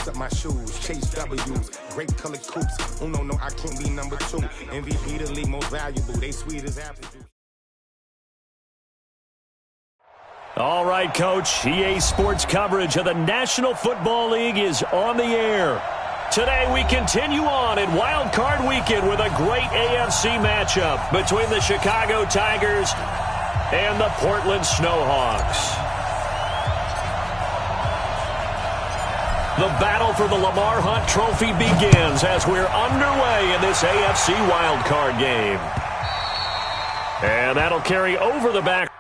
lace up my shoes, chase W's, great colored coops. Oh, no, I can't be number 2. MVP the league, most valuable. They sweet as apple juice. All right, Coach. EA Sports coverage of the National Football League is on the air. Today we continue on in Wild Card Weekend with a great AFC matchup between the Chicago Tigers and the Portland Snowhawks. The battle for the Lamar Hunt Trophy begins as we're underway in this AFC Wild Card game. And that'll carry over the back.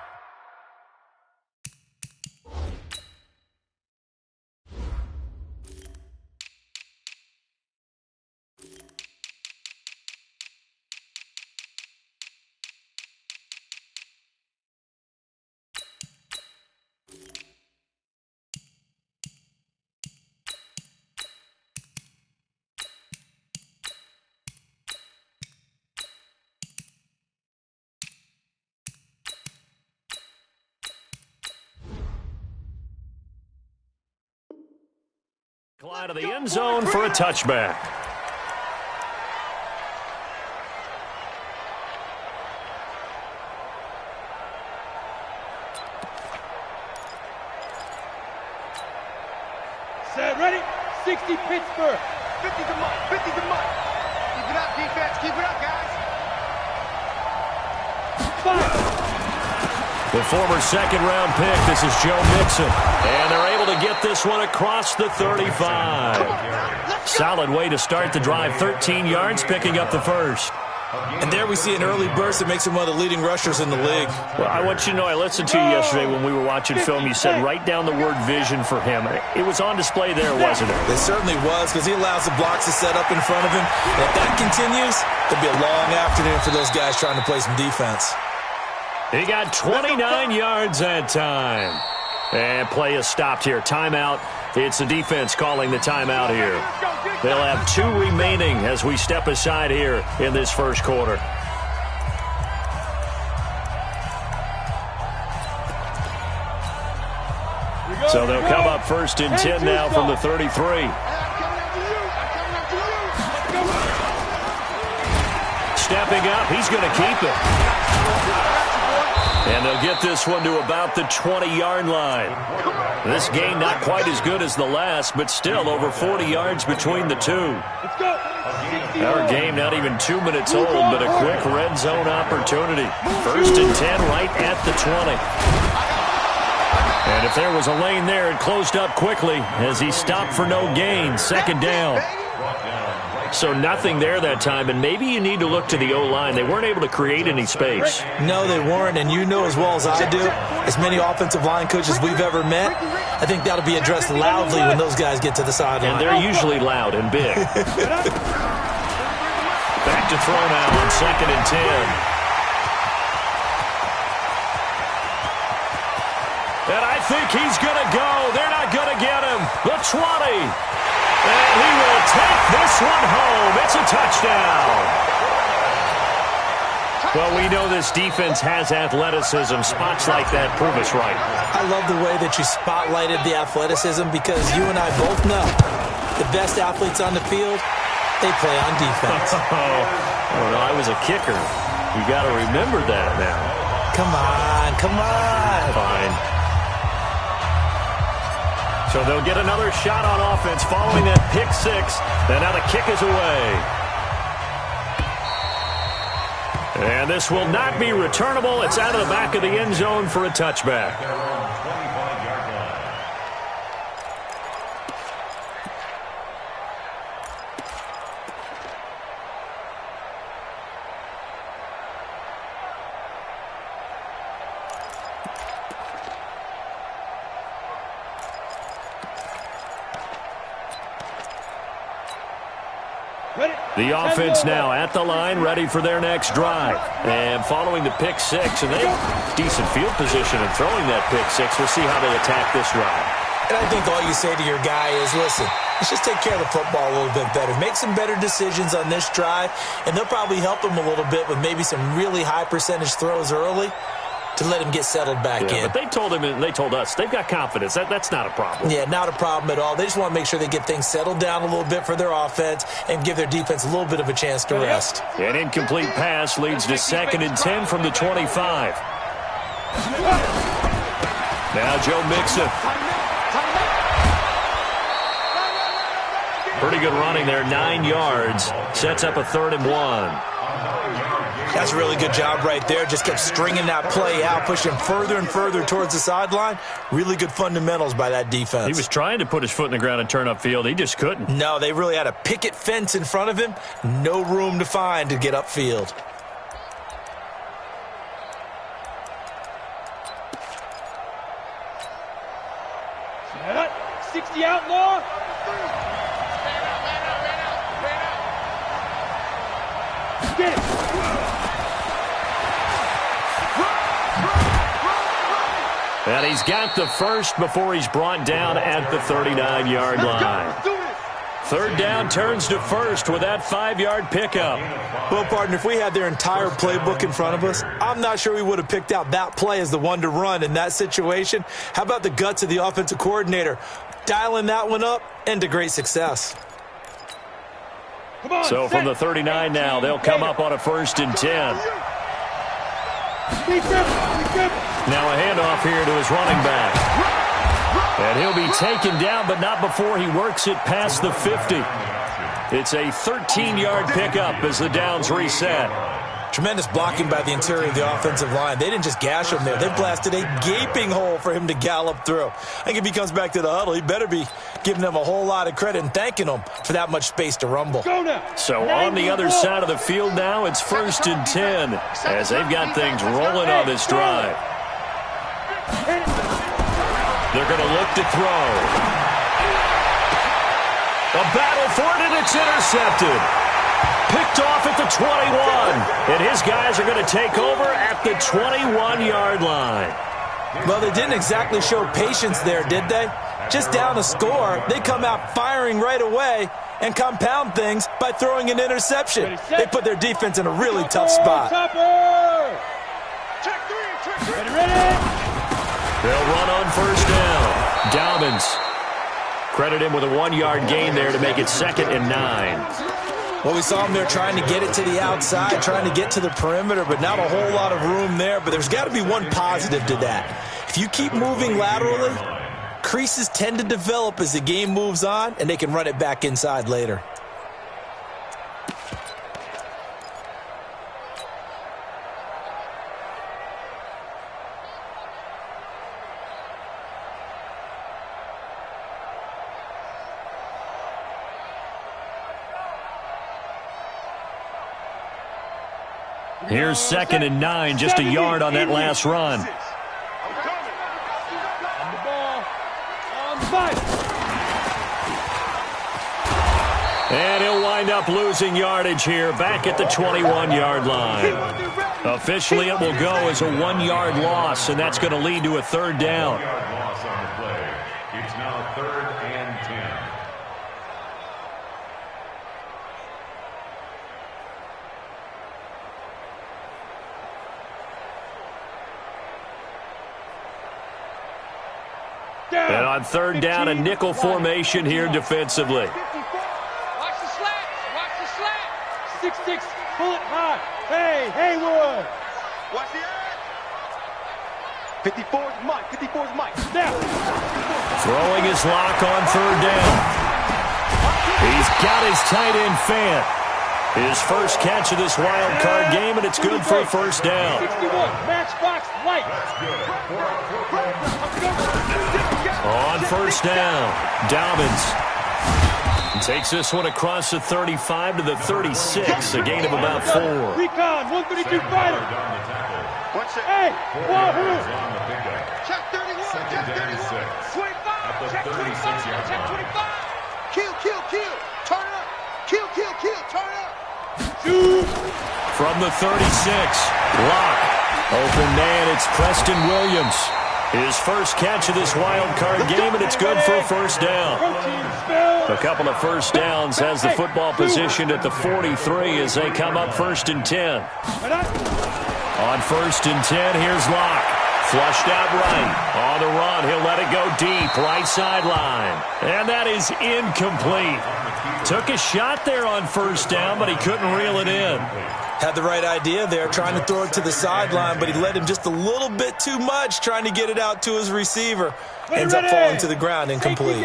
Out of the end zone for a touchback. Set, ready? 60 Pittsburgh. 50's a month. 50's a month. Keep it up, defense. Keep it up, guys. Fire. The former second-round pick, this is Joe Mixon. And they're able to get this one across the 35. Solid way to start the drive. 13 yards, picking up the first. And there we see an early burst that makes him one of the leading rushers in the league. Well, I want you to know, I listened to you yesterday when we were watching film. You said write down the word vision for him. It was on display there, wasn't it? It certainly was, because he allows the blocks to set up in front of him. And if that continues, it'll be a long afternoon for those guys trying to play some defense. He got 29 yards that time. And play is stopped here. Timeout. It's the defense calling the timeout here. They'll have 2 remaining as we step aside here in this first quarter. So they'll come up first and 10 now from the 33. Stepping up, he's going to keep it. And they'll get this one to about the 20-yard line. This game not quite as good as the last, but still over 40 yards between the two. Our game not even 2 minutes old, but a quick red zone opportunity. First and 10 right at the 20. And if there was a lane there, it closed up quickly as he stopped for no gain. Second down. So nothing there that time, and maybe you need to look to the O-line. They weren't able to create any space. No, they weren't, and you know as well as I do, as many offensive line coaches we've ever met, I think that'll be addressed loudly when those guys get to the sideline. And they're usually loud and big. Back to throw now on 2nd and 10. And I think he's going to go. They're not going to get him. The 20. And he will take this one home. It's a touchdown. Well, we know this defense has athleticism. Spots like that prove us right. I love the way that you spotlighted the athleticism because you and I both know the best athletes on the field, they play on defense. Oh, no, I was a kicker. You got to remember that now. Come on, come on. Fine. So they'll get another shot on offense following that pick 6. And now the kick is away. And this will not be returnable. It's out of the back of the end zone for a touchback. The offense now at the line, ready for their next drive. And following the pick 6, and they have decent field position in throwing that pick 6. We'll see how they attack this drive. And I think all you say to your guy is, listen, let's just take care of the football a little bit better. Make some better decisions on this drive, and they'll probably help him a little bit with maybe some really high percentage throws early. to let him get settled back in. But they told him and they told us they've got confidence. That's not a problem. Yeah, not a problem at all. They just want to make sure they get things settled down a little bit for their offense and give their defense a little bit of a chance to rest. An incomplete pass leads to 2nd and 10 from the 25. Now Joe Mixon. Pretty good running there, 9 yards. Sets up a 3rd and 1. That's a really good job right there. Just kept stringing that play out, pushing him further and further towards the sideline. Really good fundamentals by that defense. He was trying to put his foot in the ground and turn upfield. He just couldn't. No, they really had a picket fence in front of him. No room to find to get upfield. Set up. 60 outlaw. Get it. And he's got the first before he's brought down at the 39-yard line. 3rd down turns to 1st with that 5-yard pickup. Well, partner, if we had their entire playbook in front of us, I'm not sure we would have picked out that play as the one to run in that situation. How about the guts of the offensive coordinator dialing that one up into great success? So from the 39 now, they'll come up on a 1st and 10. Now a handoff here to his running back. And he'll be taken down, but not before he works it past the 50. It's a 13-yard pickup as the downs reset. Tremendous blocking by the interior of the offensive line. They didn't just gash him there. They blasted a gaping hole for him to gallop through. I think if he comes back to the huddle, he better be giving them a whole lot of credit and thanking them for that much space to rumble. So on the other side of the field now, it's 1st and 10 as they've got things rolling on this drive. They're going to look to throw. A battle for it, and it's intercepted. Picked off at the 21. And his guys are going to take over at the 21-yard line. Well, they didn't exactly show patience there, did they? Just down a score, they come out firing right away and compound things by throwing an interception. They put their defense in a really tough spot. They'll run on 1st down. Dobbins. Credit him with a 1-yard gain there to make it 2nd and 9. Well, we saw him there trying to get it to the outside, trying to get to the perimeter, but not a whole lot of room there. But there's got to be one positive to that. If you keep moving laterally, creases tend to develop as the game moves on, and they can run it back inside later. Here's 2nd and 9, just a yard on that last run. And he'll wind up losing yardage here, back at the 21-yard line. Officially, it will go as a 1-yard loss, and that's going to lead to a 3rd down. It's now 3rd and 10. And on 3rd down, a nickel formation here defensively. Watch the slats. Watch the slats. 6-6. Pull it high. Hey, Haywood. Watch the edge. 54's Mike. 54's Mike. Now. Throwing his lock on 3rd down. He's got his tight end Fant. His first catch of this wild card game, and it's good for a 1st down. 61. Matchbox light. On 1st down, Dobbins takes this one across the 35 to the 36, a gain of about 4. Recon, 132 fighter. Hey, Wahoo. Check 31, check 31. 25, check 25, check 25. Kill, turn up. Kill, turn up. Shoot. From the 36, Locke. Open man, it's Preston Williams. His first catch of this wild card game, and it's good for a 1st down. A couple of 1st downs has the football positioned at the 43 as they come up 1st and 10. On 1st and 10, here's Locke. Flushed out right. On the run, he'll let it go deep. Right sideline. And that is incomplete. Took a shot there on 1st down, but he couldn't reel it in. Had the right idea there, trying to throw it to the sideline, but he led him just a little bit too much, trying to get it out to his receiver. Ends up falling to the ground, incomplete.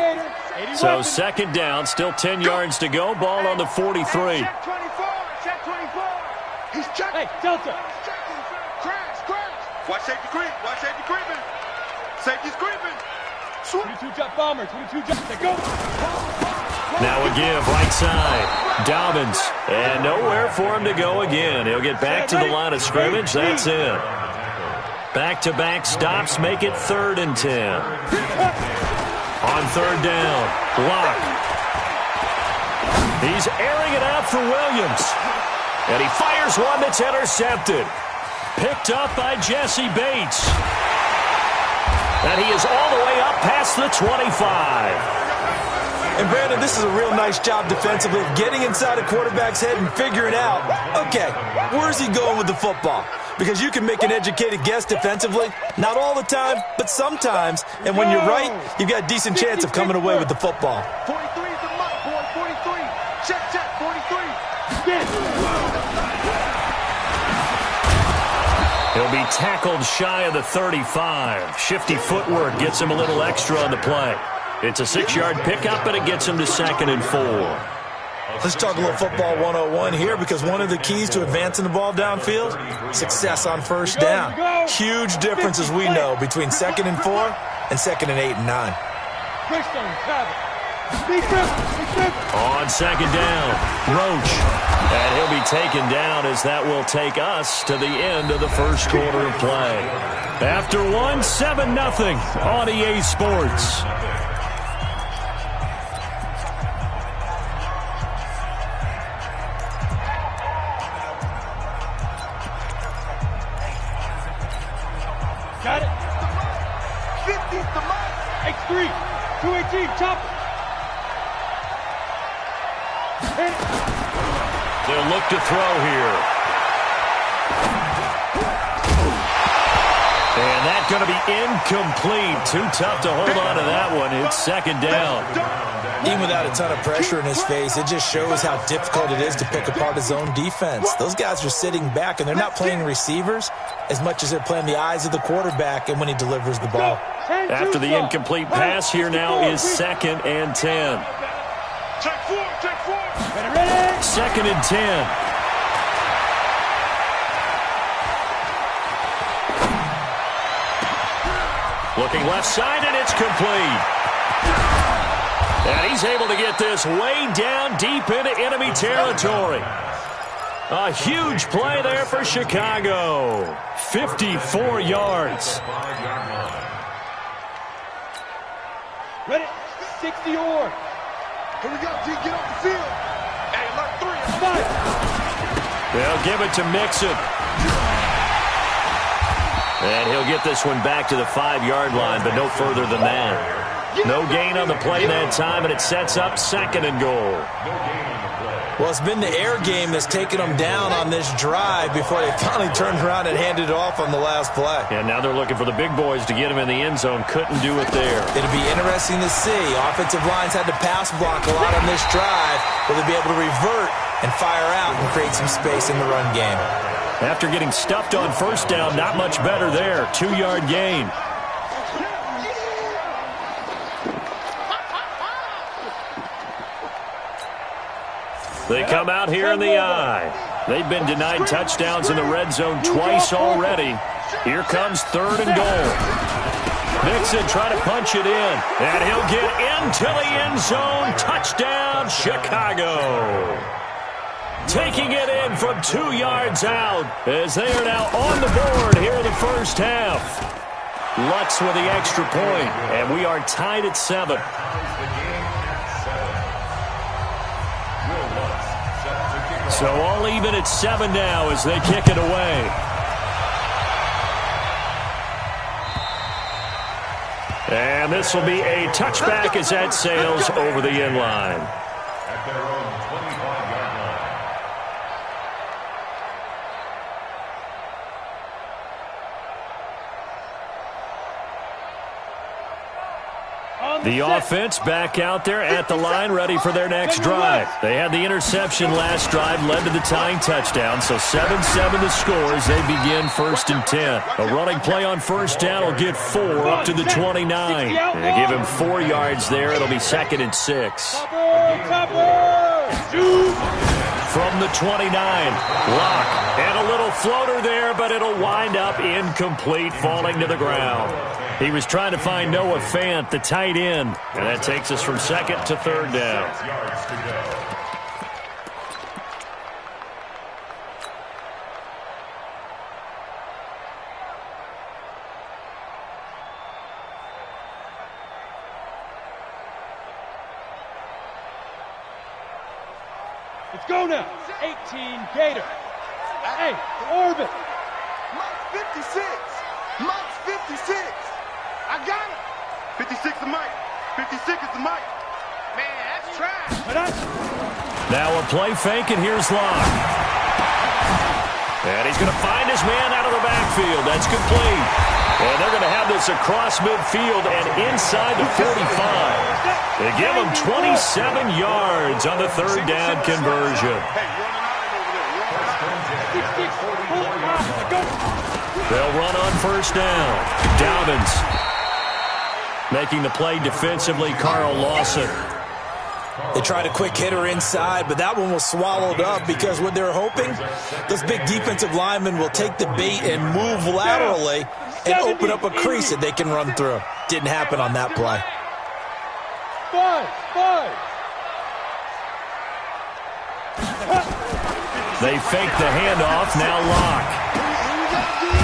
So 2nd down, still 10 yards to go. Ball on the 43. Check 24, check 24. He's checking. Hey, Delta. He's checking. Crash. Watch safety creep. Watch safety creeping. Safety's creeping. 22 jump bomber. 22 jump. They go. Now a give, right side. Dobbins. And nowhere for him to go again. He'll get back to the line of scrimmage. That's it. Back-to-back stops make it 3rd and 10. On 3rd down, Locke. He's airing it out for Williams. And he fires one that's intercepted. Picked up by Jesse Bates. And he is all the way up past the 25. And, Brandon, this is a real nice job defensively of getting inside a quarterback's head and figuring out, okay, where's he going with the football? Because you can make an educated guess defensively. Not all the time, but sometimes. And when you're right, you've got a decent chance of coming away with the football. 43 is the mark, boy. 43. Check, 43. Get it. He'll be tackled shy of the 35. Shifty footwork gets him a little extra on the play. It's a 6-yard pickup, and it gets him to 2nd and 4. Let's talk a little football 101 here, because one of the keys to advancing the ball downfield, success on 1st down. Huge difference, as we know, between 2nd and 4 and 2nd and 8 and 9. On 2nd down, Roach. And he'll be taken down as that will take us to the end of the 1st quarter of play. After 7-0 on EA Sports. Got it. 50's the mark. X3. 218. Chopper. They'll look to throw here. And that's going to be incomplete. Too tough to hold on to that one. It's 2nd down. Even without a ton of pressure in his face, it just shows how difficult it is to pick apart his own defense. Those guys are sitting back, and they're not playing receivers as much as they're playing the eyes of the quarterback and when he delivers the ball. After the incomplete pass, here now is 2nd and 10. Check 4. 2nd and 10. Looking left side, and it's complete. And he's able to get this way down deep into enemy territory. A huge play there for Chicago. 54 yards. Ready? 60 or. Here we go, G. Get off the field. Hey, alert 3. They'll give it to Mixon. And he'll get this one back to the 5-yard line, but no further than that. No gain on the play that time, and it sets up 2nd and goal. Well, it's been the air game that's taken them down on this drive before they finally turned around and handed it off on the last play. And now they're looking for the big boys to get him in the end zone. Couldn't do it there. It'll be interesting to see. Offensive lines had to pass block a lot on this drive. Will they be able to revert and fire out and create some space in the run game? After getting stuffed on 1st down, not much better there. 2-yard gain. They come out here in the eye. They've been denied touchdowns in the red zone twice already. Here comes 3rd and goal. Mixon trying to punch it in, and he'll get into the end zone. Touchdown, Chicago. Taking it in from 2 yards out as they are now on the board here in the 1st half. Lutz with the extra point, and we are tied at 7. So all even at 7 now as they kick it away. And this will be a touchback as that sails over the end line. At their own 25-yard The offense back out there at the line, ready for their next drive. They had the interception last drive, led to the tying touchdown, so 7-7 the score as they begin 1st and 10. A running play on first down will get 4 up to the 29. And they give him 4 yards there. It'll be 2nd and 6. From the 29, Locke, and a little floater there, but it'll wind up incomplete, falling to the ground. He was trying to find Noah Fant, the tight end, and that takes us from 2nd to 3rd down. Let's go now. 18 Gator. Hey, orbit. Mike's 56. Mike's 56. I got it. 56 is Mike. 56 is the Mike. Man, that's trash. Now a play fake, and here's Locke. And he's going to find his man out of the backfield. That's complete. And they're going to have this across midfield and inside the 45. They give him 27 yards on the 3rd down conversion. They'll run on first down. Dobbins making the play defensively, Carl Lawson. They tried a quick hitter inside, but that one was swallowed up because what they're hoping, those big defensive linemen will take the bait and move laterally and open up a crease that they can run through. Didn't happen on that play. 5. They fake the handoff, now Locke.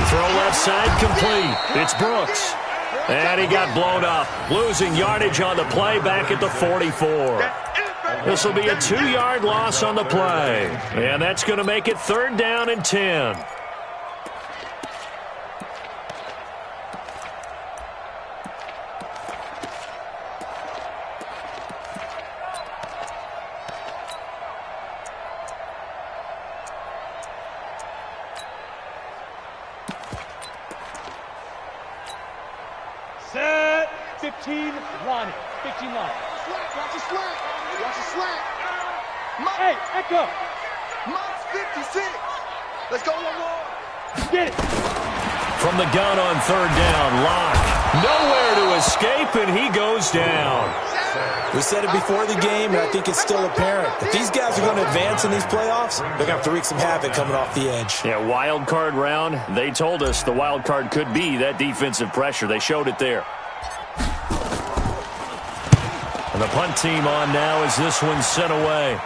Throw left side complete. It's Brooks. And he got blown up, losing yardage on the play back at the 44. This will be a 2-yard loss on the play. And that's going to make it 3rd down and 10. Set. 15 Lonnie. 15 Lonnie. Watch the slack. Watch the slack. Mike. Hey, echo. Mike's 56. Let's go one more. Get it. From the gun on 3rd down, Locke. Nowhere to escape, and he goes down. We said it before the game, and I think it's still apparent. If these guys are going to advance in these playoffs, they're going to have to wreak some havoc coming off the edge. Yeah, wild card round. They told us the wild card could be that defensive pressure. They showed it there. And the punt team on now as this one's sent away.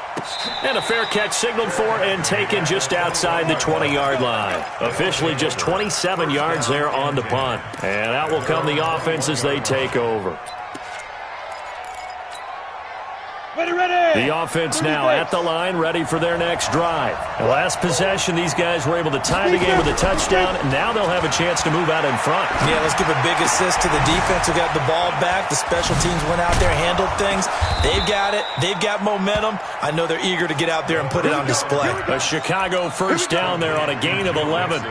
And a fair catch signaled for and taken just outside the 20-yard line. Officially just 27 yards there on the punt. And out will come the offense as they take over. Ready. The offense now at the line, ready for their next drive. The last possession, these guys were able to tie the game with a touchdown. Now they'll have a chance to move out in front. Yeah, let's give a big assist to the defense who got the ball back. The special teams went out there, handled things. They've got it. They've got momentum. I know they're eager to get out there and put it on display. A Chicago first down there on a gain of 11.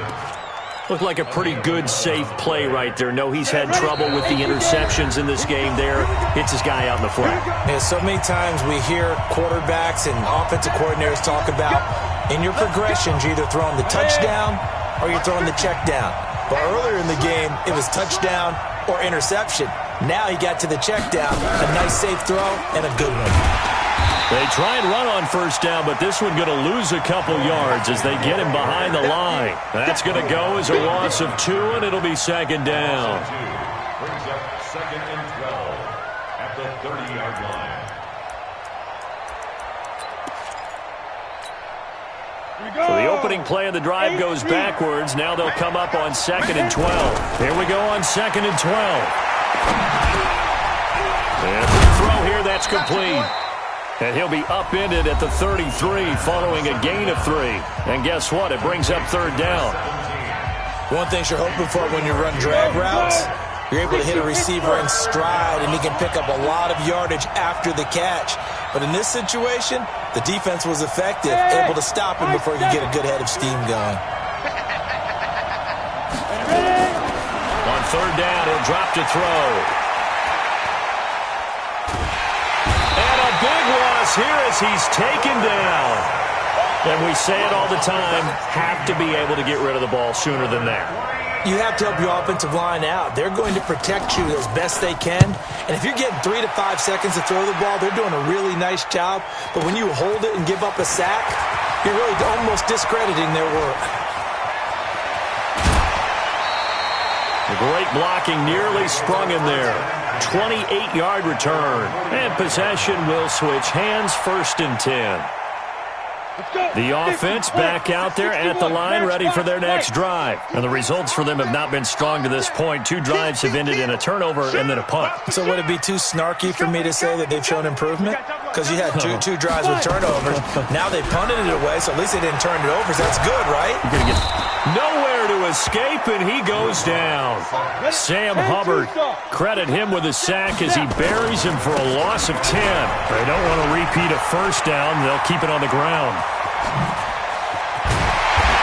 Looked like a pretty good, safe play right there. No, he's had trouble with the interceptions in this game there. Hits his guy out in the flat. Yeah, so many times we hear quarterbacks and offensive coordinators talk about, in your progressions, you're either throwing the touchdown or you're throwing the check down. But earlier in the game, it was touchdown or interception. Now he got to the check down, a nice safe throw, and a good one. They try and run on first down, but this one going to lose a couple yards as they get him behind the line. That's going to go as a loss of 2, and it'll be 2nd down. Brings up 2nd and 12 at the 30-yard line. So the opening play of the drive goes backwards. Now they'll come up on 2nd and 12. Here we go on 2nd and 12. And the throw here, that's complete. And he'll be upended at the 33 following a gain of 3. And guess what? It brings up 3rd down. One thing you're hoping for when you run drag routes, you're able to hit a receiver in stride, and he can pick up a lot of yardage after the catch. But in this situation, the defense was effective, able to stop him before he could get a good head of steam going. On 3rd down, he'll drop to throw. as he's taken down. And we say it all the time, have to be able to get rid of the ball sooner than that. You have to help your offensive line out. They're going to protect you as best they can. And if you're getting 3 to 5 seconds to throw the ball, they're doing a really nice job. But when you hold it and give up a sack, you're really almost discrediting their work. The great blocking nearly sprung in there. 28-yard return. And possession will switch hands, 1st and 10. The offense back out there at the line, ready for their next drive. And the results for them have not been strong to this point. 2 drives have ended in a turnover and then a punt. So would it be too snarky for me to say that they've shown improvement? Because you had two drives with turnovers. Now they punted it away, so at least they didn't turn it over. So that's good, right? You're going to get nowhere to escape, and he goes down. Sam Hubbard, credit him with a sack as he buries him for a loss of 10. They don't want to repeat a first down. They'll keep it on the ground.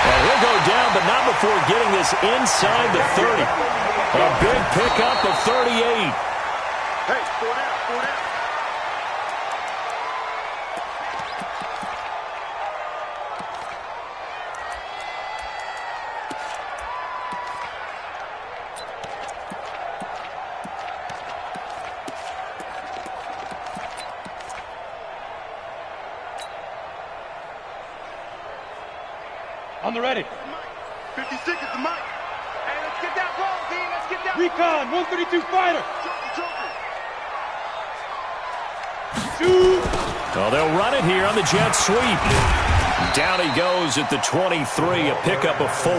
And he'll go down, but not before getting this inside the 30. A big pickup of 38. Hey, 4 down, 4 down. On the ready. 56 is the mic. Hey, let's get that ball, D. Let's get that. Recon, 132 fighter. Shoot. Well, they'll run it here on the jet sweep. Down he goes at the 23, a pickup of 4.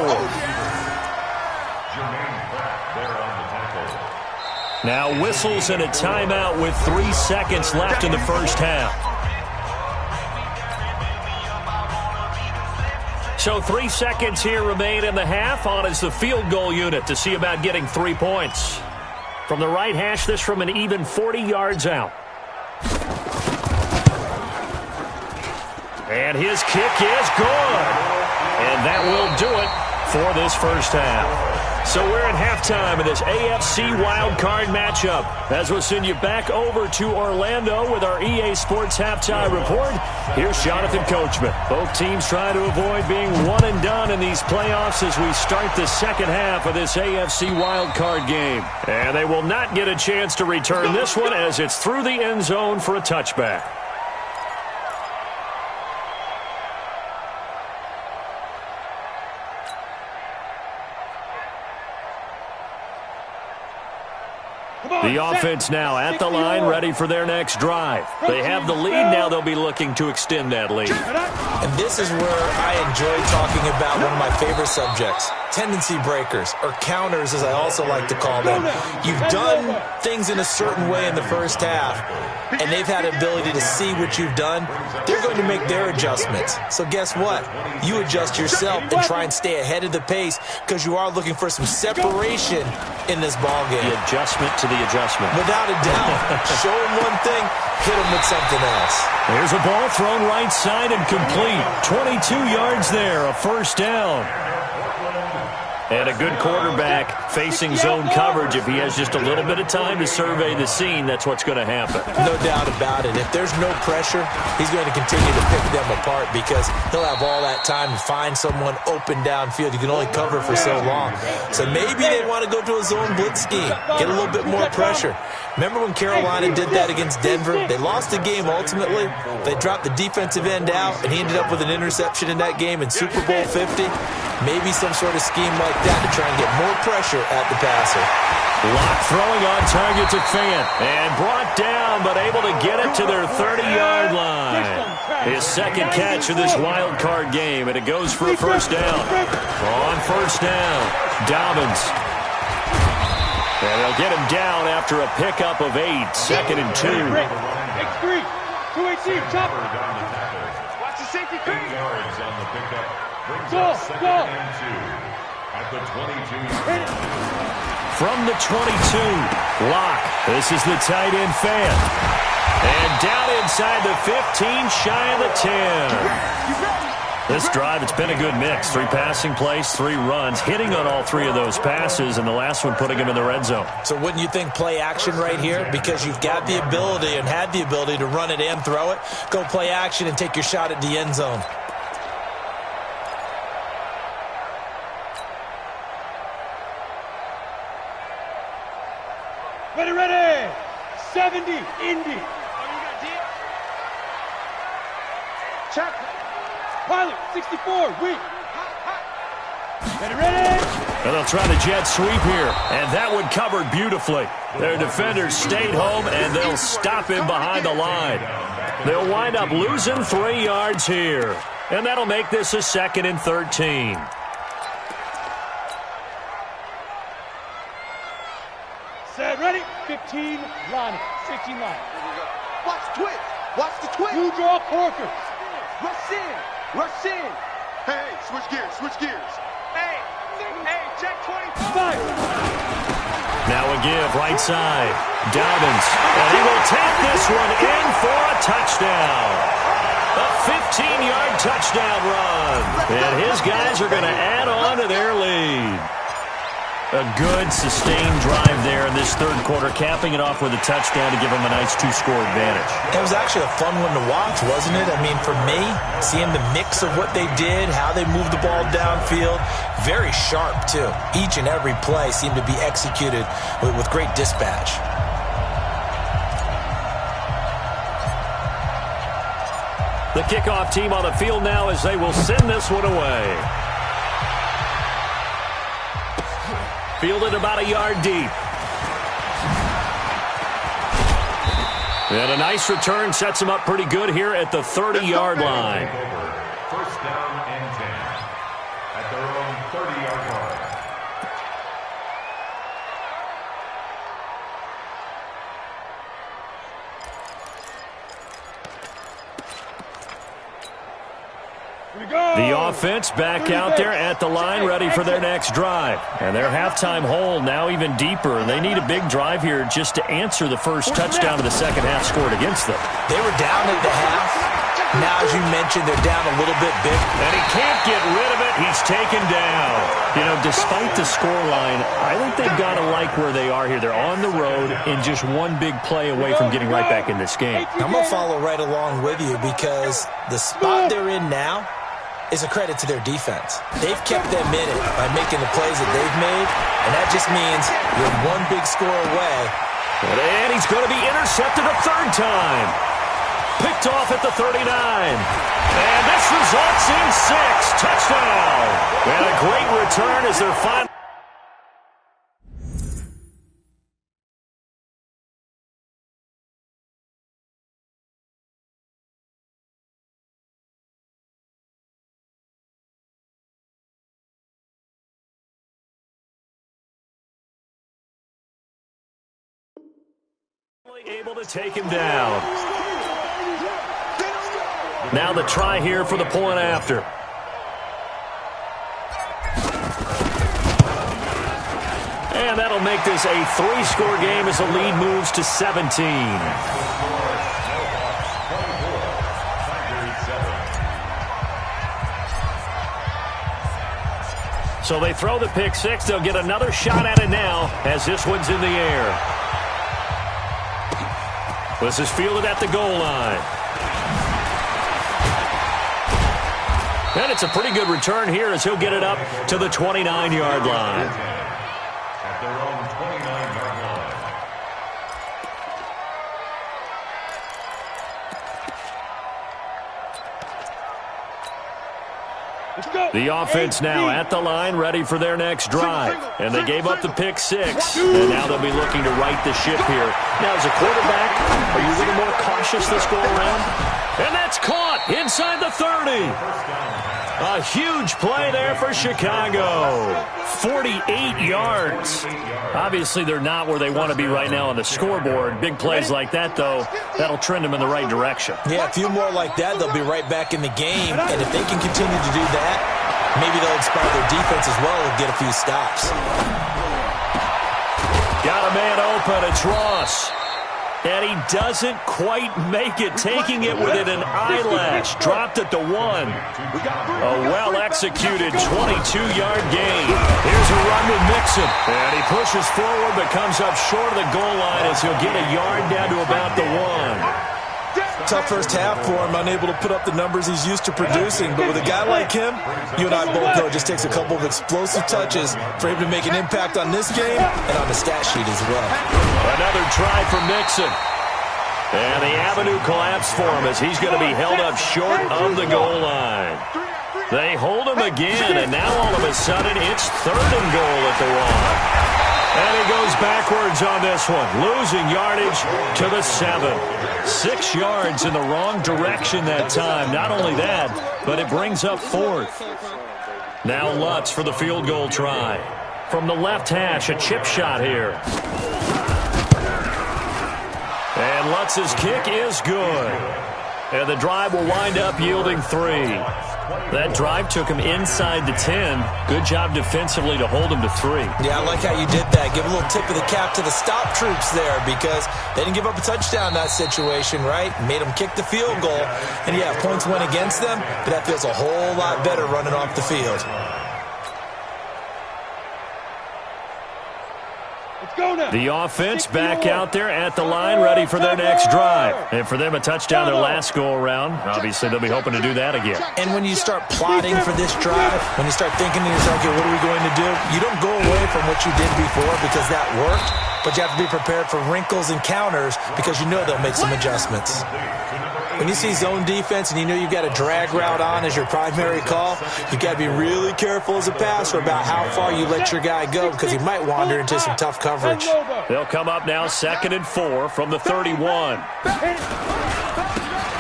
Now whistles and a timeout with 3 seconds left in the first half. So 3 seconds here remain in the half. On is the field goal unit to see about getting 3 points. From the right hash, this from an even 40 yards out. And his kick is good. And that will do it for this first half. So we're at halftime of this AFC wildcard matchup. As we'll send you back over to Orlando with our EA Sports halftime report, here's Jonathan Coachman. Both teams trying to avoid being one and done in these playoffs as we start the second half of this AFC wildcard game. And they will not get a chance to return this one as it's through the end zone for a touchback. The offense now at the line, ready for their next drive. They have the lead. Now they'll be looking to extend that lead. And this is where I enjoy talking about one of my favorite subjects, tendency breakers, or counters as I also like to call them. You've done things in a certain way in the first half, and they've had an ability to see what you've done. They're going to make their adjustments. So guess what? You adjust yourself and try and stay ahead of the pace because you are looking for some separation in this ballgame. The adjustment to the adjustment. Without a doubt. Show them one thing, hit them with something else. There's a ball thrown right side and complete. 22 yards there, a first down. And a good quarterback facing zone coverage. If he has just a little bit of time to survey the scene, that's what's going to happen. No doubt about it. If there's no pressure, he's going to continue to pick them apart because he'll have all that time to find someone open downfield. You can only cover for so long. So maybe they want to go to a zone blitz scheme, get a little bit more pressure. Remember when Carolina did that against Denver? They lost the game ultimately. They dropped the defensive end out, and he ended up with an interception in that game in Super Bowl 50. Maybe some sort of scheme like that to try and get more pressure at the passer. Lock throwing on target to Fant. And brought down, but able to get it to their 30-yard line. His second catch of this wild card game, and it goes for a first down. On first down, Dobbins. And they'll get him down after a pickup of 8, 2nd and 2. X3, 218, chopper. Watch the safety creep. 8 yards on the pickup. Brings up 2nd and 2 at the 22. From the 22, Locke. This is the tight end Fant. And down inside the 15, shy of the 10. This drive, it's been a good mix. 3 passing plays, 3 runs, hitting on all 3 of those passes, and the last one putting him in the red zone. So wouldn't you think play action right here? Because you've got the ability and had the ability to run it and throw it. Go play action and take your shot at the end zone. Ready, ready! 70, Indy. Oh, you got deal? Check. Pilot, 64, weak. Ready, ready? And they'll try the jet sweep here, and that one covered beautifully. Their defenders stayed home, and they'll stop him behind the line. They'll wind up losing 3 yards here, and that'll make this a 2nd and 13. Set, ready? 15, line it. 15 line. Watch the twitch. Watch the twitch. You draw corkers. Rush in. Rush in. Hey, switch gears. Switch gears. Hey, check 25. Now a give, right side. Dobbins, and he will take this one in for a touchdown. A 15-yard touchdown run. And his guys are going to add on to their lead. A good, sustained drive there in this 3rd quarter, capping it off with a touchdown to give them a nice 2-score advantage. It was actually a fun one to watch, wasn't it? I mean, for me, seeing the mix of what they did, how they moved the ball downfield, very sharp, too. Each and every play seemed to be executed with great dispatch. The kickoff team on the field now as they will send this one away. Fielded about a yard deep. And a nice return sets him up pretty good here at the 30-yard line. First down and 10 at their own 30-yard line. The offense back out there at the line, ready for their next drive. And their halftime hole now even deeper. They need a big drive here just to answer the first touchdown of the second half scored against them. They were down at the half. Now, as you mentioned, they're down a little bit big. And he can't get rid of it. He's taken down. You know, despite the scoreline, I think they've got to like where they are here. They're on the road and just one big play away from getting right back in this game. I'm going to follow right along with you because the spot they're in now is a credit to their defense. They've kept them in it by making the plays that they've made, and that just means you're one big score away. And he's going to be intercepted a 3rd time. Picked off at the 39. And this results in 6. Touchdown. And a great return as their final. Able to take him down. Now the try here for the point after. And that'll make this a 3-score game as the lead moves to 17. So they throw the pick 6. They'll get another shot at it now as this one's in the air. This is fielded at the goal line. And it's a pretty good return here as he'll get it up to the 29-yard line. At their own 29-yard line. The offense now at the line, ready for their next drive. And they gave up the pick 6. And now they'll be looking to right the ship here. Now, as a quarterback, are you a little more cautious this go around? And that's caught inside the 30. A huge play there for Chicago. 48 yards. Obviously, they're not where they want to be right now on the scoreboard. Big plays like that, though, that'll trend them in the right direction. Yeah, a few more like that, they'll be right back in the game. And if they can continue to do that, maybe they'll inspire their defense as well and get a few stops. Got a man open. It's Ross. And he doesn't quite make it, taking it within an eyelash. Dropped at the 1. A well-executed 22-yard gain. Here's a run with Mixon. And he pushes forward but comes up short of the goal line as he'll get a yard down to about the 1. Tough first half for him, unable to put up the numbers he's used to producing. But with a guy like him, you and I both know it just takes a couple of explosive touches for him to make an impact on this game and on the stat sheet as well. Another try for Mixon. And the avenue collapsed for him as he's going to be held up short of the goal line. They hold him again, and now all of a sudden it's 3rd and goal at the 1. And he goes backwards on this one, losing yardage to the 7. 6 yards in the wrong direction that time. Not only that, but it brings up 4th. Now Lutz for the field goal try. From the left hash, a chip shot here. And Lutz's kick is good. And the drive will wind up yielding 3. That drive took him inside the 10. Good job defensively to hold him to 3. Yeah, I like how you did that. Give a little tip of the cap to the stop troops there because they didn't give up a touchdown in that situation, right? Made them kick the field goal. And, yeah, points went against them, but that feels a whole lot better running off the field. The offense back out there at the line, ready for their next drive. And for them, a touchdown their last go-around. Obviously, they'll be hoping to do that again. And when you start plotting for this drive, when you start thinking to yourself, okay, what are we going to do? You don't go away from what you did before because that worked, but you have to be prepared for wrinkles and counters because you know they'll make some adjustments. When you see zone defense and you know you've got a drag route on as your primary call, you've got to be really careful as a passer about how far you let your guy go because he might wander into some tough coverage. They'll come up now 2nd and 4 from the 31.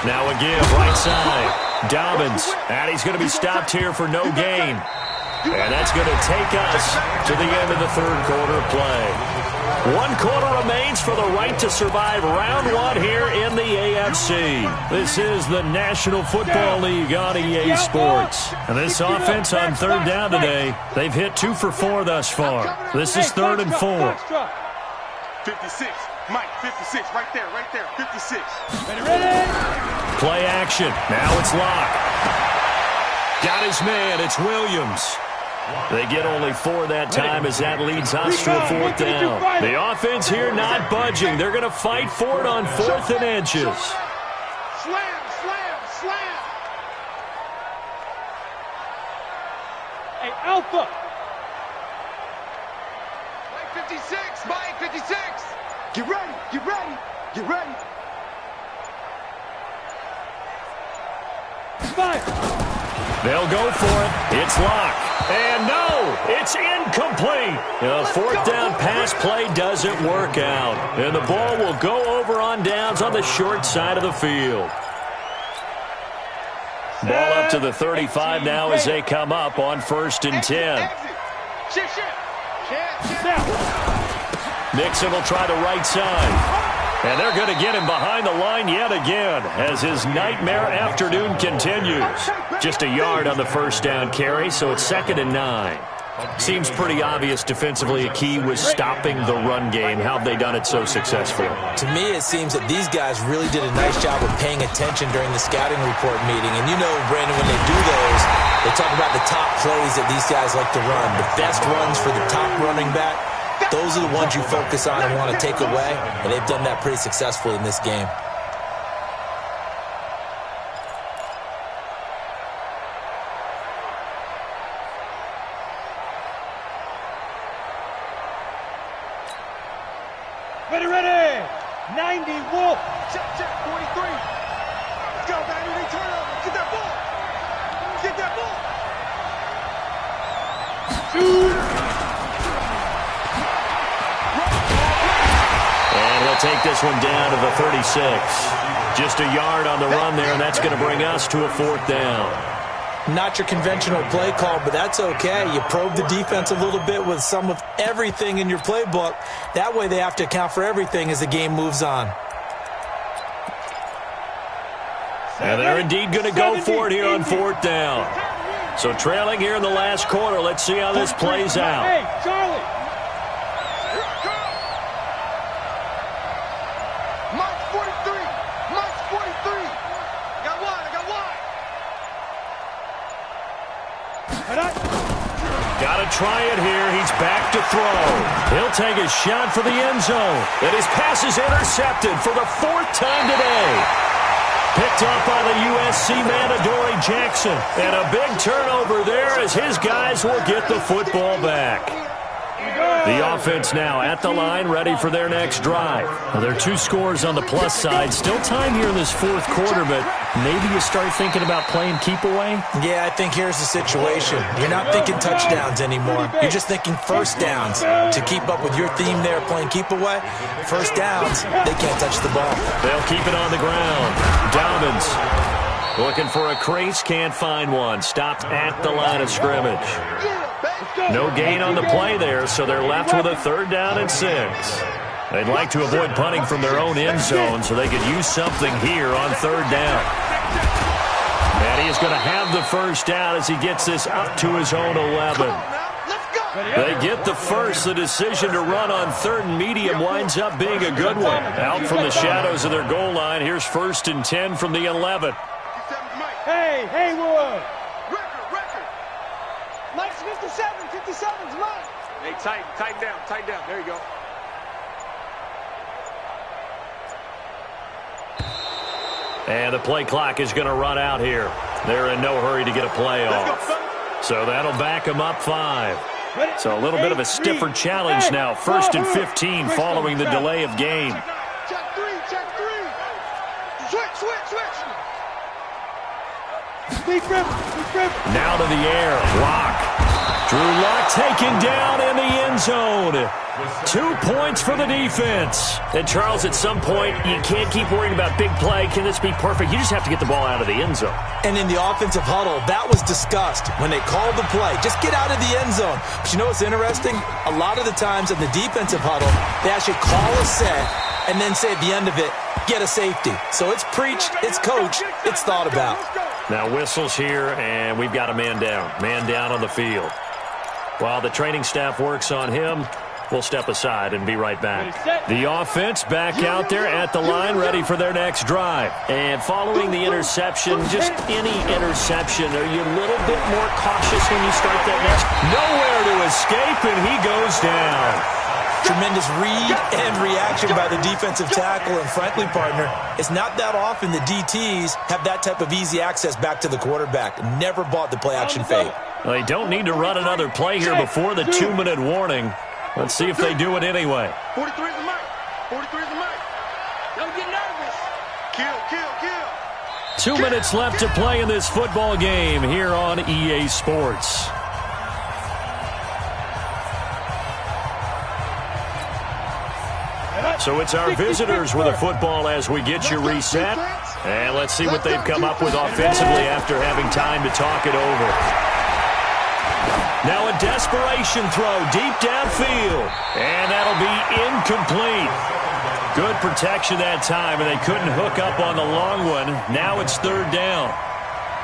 Now again, right side. Dobbins, and he's going to be stopped here for no gain. And that's going to take us to the end of the 3rd quarter play. 1 quarter remains for the right to survive round 1 here in the AFC. This is the National Football League on EA Sports. And this offense on 3rd down today, they've hit 2 for 4 thus far. This is 3rd and 4. 56, Mike, 56, right there, 56. Play action. Now it's Locke. Got his man. It's Williams. They get only 4 that time as that leads us to a 4th down. The offense here not budging. They're going to fight for it on 4th and inches. Slam, slam, slam. Hey, Alpha. Mike 56, Mike 56. Get ready, get ready, get ready. 5. They'll go for it. It's Locke. And no, it's incomplete. The 4th down pass play doesn't work out. And the ball will go over on downs on the short side of the field. Ball up to the 35 now as they come up on 1st and 10. Nixon will try the right side. And they're going to get him behind the line yet again as his nightmare afternoon continues. Just a yard on the 1st down carry, so it's 2nd and 9. Seems pretty obvious defensively a key was stopping the run game. How have they done it so successfully? To me, it seems that these guys really did a nice job of paying attention during the scouting report meeting. And you know, Brandon, when they do those, they talk about the top plays that these guys like to run, the best runs for the top running back. Those are the ones you focus on and want to take away, and they've done that pretty successfully in this game. Ready. 90 Wolf. Check, 43. Let's go, baby. They turn over. Get that ball. Get that ball. Shoot. And he'll take this one down to the 36. Just a yard on the run there, and that's going to bring us to a 4th down. Not your conventional play call, but that's okay. You probe the defense a little bit with some of everything in your playbook. That way they have to account for everything as the game moves on. And they're indeed going to go for it here on 4th down. So trailing here in the last quarter, let's see how this plays out. Hey, Charlie. Got to try it here. He's back to throw. He'll take a shot for the end zone. And his pass is intercepted for the 4th time today. Picked up by the USC man, Adoree Jackson. And a big turnover there as his guys will get the football back. The offense now at the line, ready for their next drive. Well, there are 2 scores on the plus side. Still time here in this 4th quarter, but maybe you start thinking about playing keep away? Yeah, I think here's the situation. You're not thinking touchdowns anymore. You're just thinking first downs. To keep up with your theme there, playing keep away, first downs, they can't touch the ball. They'll keep it on the ground. Dobbins looking for a crease, can't find one. Stopped at the line of scrimmage. No gain on the play there, so they're left with a 3rd down and 6. They'd like to avoid punting from their own end zone so they could use something here on 3rd down. And he is going to have the first down as he gets this up to his own 11. They get the first. The decision to run on 3rd and medium winds up being a good one. Out from the shadows of their goal line, here's 1st and 10 from the 11. Hey, Haywood! Mike's 57. 57's Mike. Hey, tighten down. There you go. And the play clock is going to run out here. They're in no hurry to get a play off. So that'll back them up 5. So a little bit of a stiffer challenge now. 1st and 15 following the delay of game. Check 3. Switch. Now to the air. Lock. Drew Lock taken down in the end zone. 2 points for the defense. And, Charles, at some point, you can't keep worrying about big play. Can this be perfect? You just have to get the ball out of the end zone. And in the offensive huddle, that was discussed when they called the play. Just get out of the end zone. But you know what's interesting? A lot of the times in the defensive huddle, they actually call a set and then say at the end of it, get a safety. So it's preached, it's coached, it's thought about. Now whistles here, and we've got a man down. Man down on the field. While the training staff works on him, we'll step aside and be right back. The offense back out there at the line, ready for their next drive. And following the interception, just any interception, are you a little bit more cautious when you start that next? Nowhere to escape, and he goes down. Tremendous read and reaction by the defensive tackle, and frankly, partner, it's not that often the DTs have that type of easy access back to the quarterback. Never bought the play-action fake. Well, they don't need to run another play here before the 2-minute warning. Let's see if they do it anyway. 43 is the mic. 43 is the mic. Don't get nervous. Kill. 2 minutes left to play in this football game here on EA Sports. So it's our visitors with a football as we get you reset. And let's see what they've come up with offensively after having time to talk it over. Now a desperation throw deep downfield. And that'll be incomplete. Good protection that time, and they couldn't hook up on the long one. Now it's 3rd down.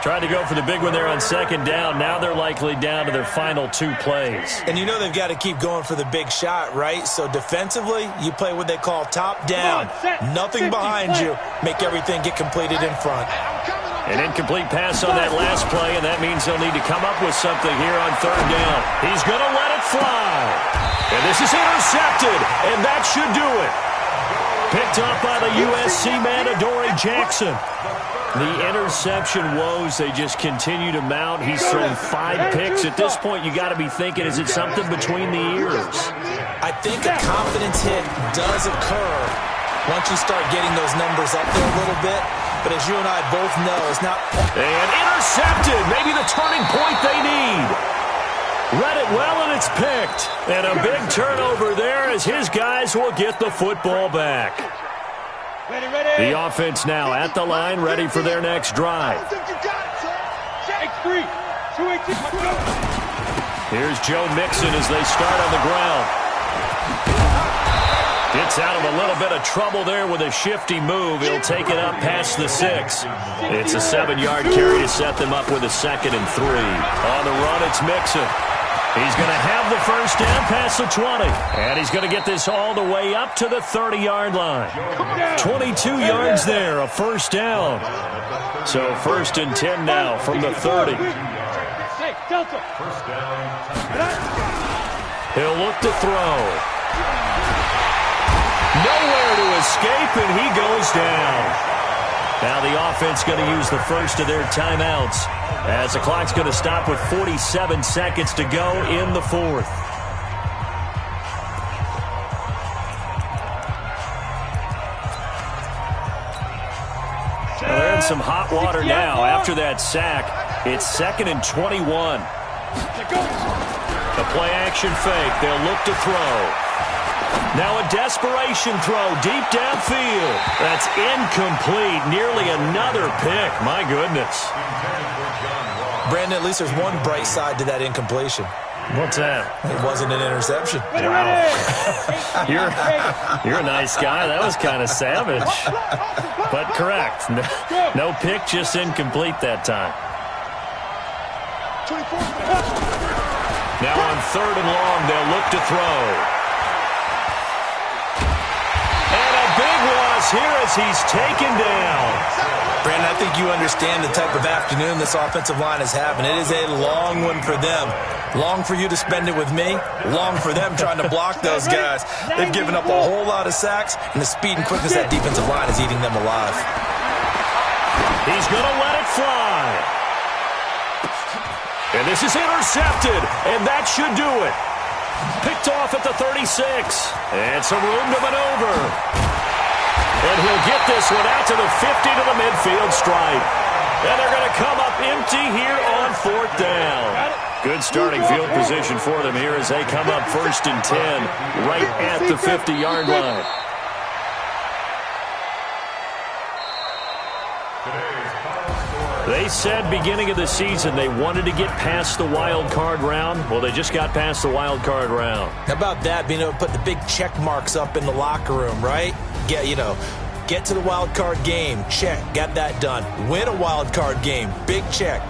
Tried to go for the big one there on 2nd down. Now they're likely down to their final 2 plays. And you know they've got to keep going for the big shot, right? So defensively, you play what they call top down. Nothing behind you. Make everything get completed in front. An incomplete pass on that last play, and that means they'll need to come up with something here on 3rd down. He's going to let it fly. And this is intercepted, and that should do it. Picked up by the USC man, Adoree Jackson. The interception woes, they just continue to mount. He's thrown 5 picks. At this point, you got to be thinking, is it something between the ears? I think a confidence hit does occur once you start getting those numbers up there a little bit. But as you and I both know, it's not... And intercepted. Maybe the turning point they need. Read it well, and it's picked. And a big turnover there as his guys will get the football back. The offense now at the line, ready for their next drive. Here's Joe Mixon as they start on the ground. Gets out of a little bit of trouble there with a shifty move. He'll take it up past the 6. It's a 7-yard carry to set them up with a 2nd and 3. On the run, it's Mixon. He's going to have the first down past the 20. And he's going to get this all the way up to the 30-yard line. 22 yards there, a first down. So 1st and 10 now from the 30. First down. He'll look to throw. Nowhere to escape, and he goes down. Now the offense going to use the first of their timeouts as the clock's going to stop with 47 seconds to go in the fourth. Well, they're in some hot water now after that sack. It's 2nd and 21. A play-action fake. They'll look to throw. Now a desperation throw deep downfield. That's incomplete. Nearly another pick. My goodness. Brandon, at least there's one bright side to that incompletion. What's that? It wasn't an interception. Wow. You're a nice guy. That was kind of savage. But correct. No pick, just incomplete that time. Now on 3rd and long, they'll look to throw. And a big loss here as he's taken down. Brandon, I think you understand the type of afternoon this offensive line is having. It is a long one for them. Long for you to spend it with me. Long for them trying to block those guys. They've given up a whole lot of sacks, and the speed and quickness of that defensive line is eating them alive. He's going to let it fly. And this is intercepted, and that should do it. Picked off at the 36. And some room to maneuver. And he'll get this one out to the 50 to the midfield stripe. And they're going to come up empty here on 4th down. Good starting field position for them here as they come up 1st and 10 right at the 50-yard line. They said beginning of the season they wanted to get past the wild card round. Well, they just got past the wild card round. How about that, being able to put the big check marks up in the locker room, right? Get to the wild card game, check, got that done. Win a wild card game, big check.